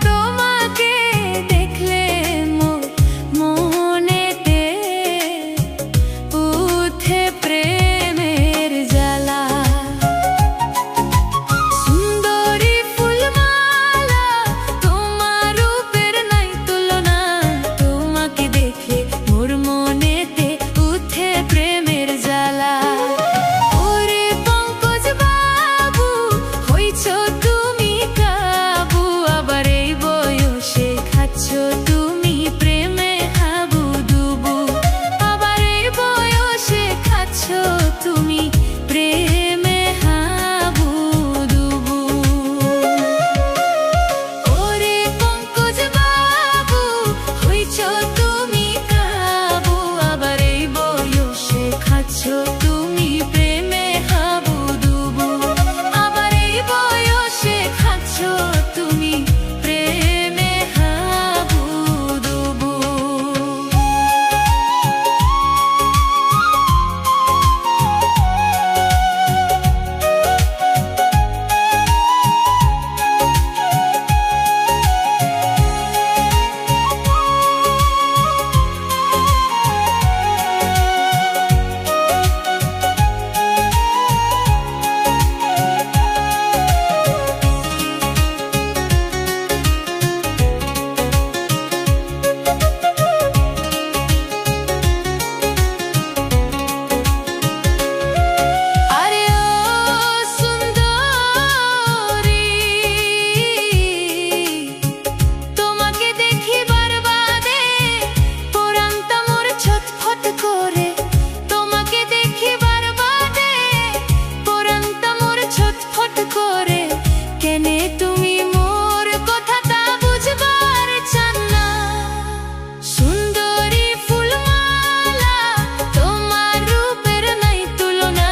তোমাকে দেখলে মোর মনেতে উঠে প্রেমের জ্বালা। সুন্দরী ফুলমালা, তোমার রূপের নাই তুলনা। তোমাকে দেখলে মোর মনেতে উঠে প্রেমের জ্বালা। ওরে পঙ্কজ বাবু, হইছ তুমি কাবু, আবার এই বয়সে খাচ্ছ তুমি প্রেমে হাবুডুবু। আবার এই বয়সে খাচ্ছ তুমি প্রেমে হাবুডুবু। ওরে পঙ্কজ বাবু, হইছ তুমি কাবু, আবার এই বয়সে খাচ্ছ তুমি প্রেমে হাবুডুবু। আবার এই বয়সে খাচ্ছ তুমি প্রেমে হাবুডুবু। আরে ও সুন্দরী, তোমাকে দেখিবার বাদে পরাণটা মোর ছটফট করে। তোমাকে দেখিবার বাদে পরাণটা মোর ছটফট করে। কেনে তুমি মোর কথাটা বুঝবার চান না? সুন্দরী ফুলমালা, তোমার রূপের নাই তুলনা।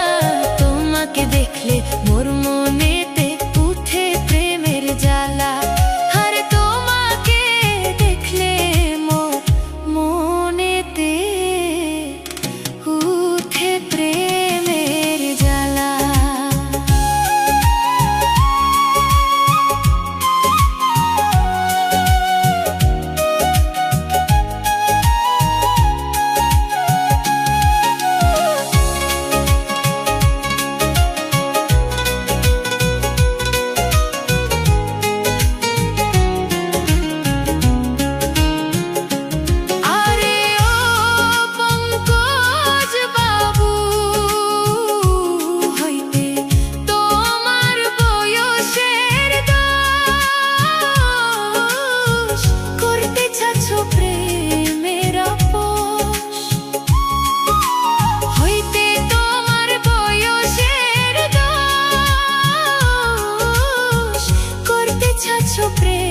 তোমাকে দেখলে মোর মনেতে উঠে প্রেমের জ্বালা। আরে তোমাকে দেখলে মোর মনেতে উঠে প্রেমের জ্বালা। আরে ও পঙ্কজ বাবু, হইতে তোমার বয়সের দোষ, করতে চাচ্ছ প্রেমের আপোস। হইতে তোমার বয়সের দোষ, করতে চাচ্ছ প্রেম